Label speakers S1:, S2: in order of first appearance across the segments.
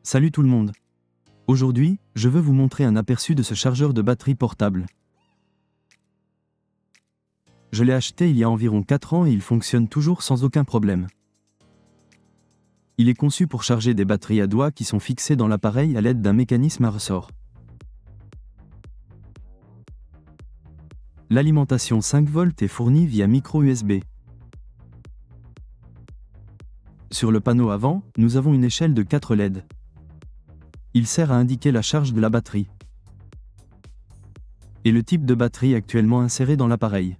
S1: Salut tout le monde. Aujourd'hui, je veux vous montrer un aperçu de ce chargeur de batterie portable. Je l'ai acheté il y a environ 4 ans et il fonctionne toujours sans aucun problème. Il est conçu pour charger des batteries à doigts qui sont fixées dans l'appareil à l'aide d'un mécanisme à ressort. L'alimentation 5 volts est fournie via micro USB. Sur le panneau avant, nous avons une échelle de 4 LED. Il sert à indiquer la charge de la batterie et le type de batterie actuellement inséré dans l'appareil.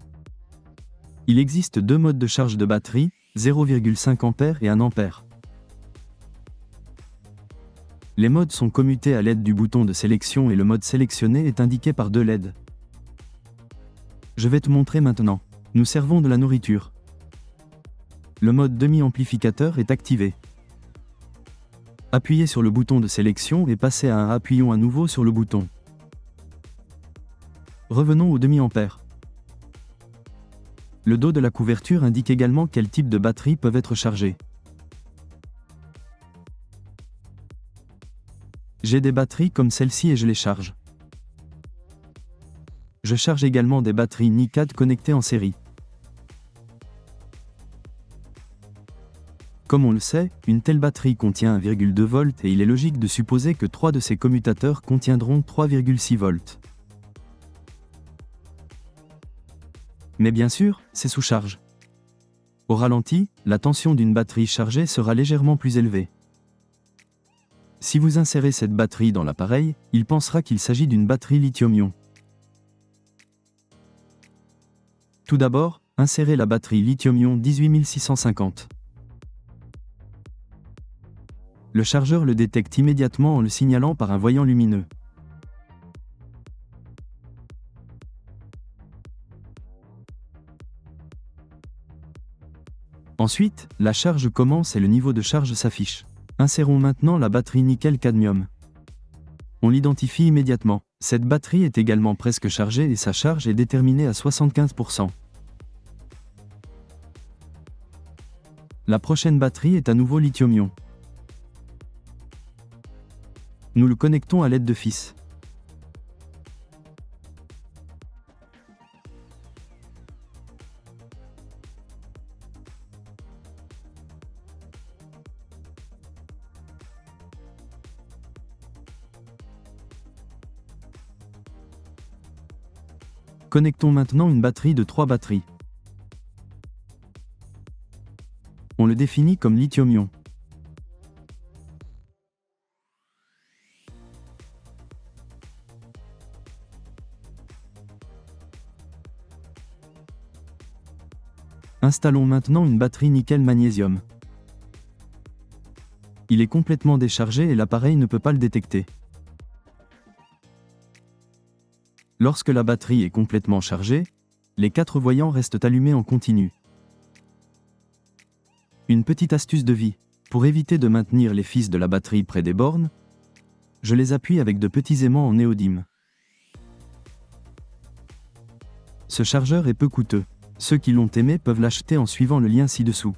S1: Il existe 2 modes de charge de batterie, 0,5 A et 1 A. Les modes sont commutés à l'aide du bouton de sélection et le mode sélectionné est indiqué par 2 LED. Je vais te montrer maintenant. Nous servons de la nourriture. Le mode demi-amplificateur est activé. Appuyez sur le bouton de sélection et passez à 1. Appuyons à nouveau sur le bouton. Revenons au demi-ampère. Le dos de la couverture indique également quel type de batteries peuvent être chargées. J'ai des batteries comme celle-ci et je les charge. Je charge également des batteries NiCad connectées en série. Comme on le sait, une telle batterie contient 1,2 volts et il est logique de supposer que 3 de ces commutateurs contiendront 3,6 volts. Mais bien sûr, c'est sous charge. Au ralenti, la tension d'une batterie chargée sera légèrement plus élevée. Si vous insérez cette batterie dans l'appareil, il pensera qu'il s'agit d'une batterie lithium-ion. Tout d'abord, insérez la batterie lithium-ion 18650. Le chargeur le détecte immédiatement en le signalant par un voyant lumineux. Ensuite, la charge commence et le niveau de charge s'affiche. Insérons maintenant la batterie nickel-cadmium. On l'identifie immédiatement. Cette batterie est également presque chargée et sa charge est déterminée à 75%. La prochaine batterie est à nouveau lithium-ion. Nous le connectons à l'aide de fils. Connectons maintenant une batterie de 3 batteries. On le définit comme lithium-ion. Installons maintenant une batterie nickel-magnésium. Il est complètement déchargé et l'appareil ne peut pas le détecter. Lorsque la batterie est complètement chargée, les 4 voyants restent allumés en continu. Une petite astuce de vie. Pour éviter de maintenir les fils de la batterie près des bornes, je les appuie avec de petits aimants en néodyme. Ce chargeur est peu coûteux. Ceux qui l'ont aimé peuvent l'acheter en suivant le lien ci-dessous.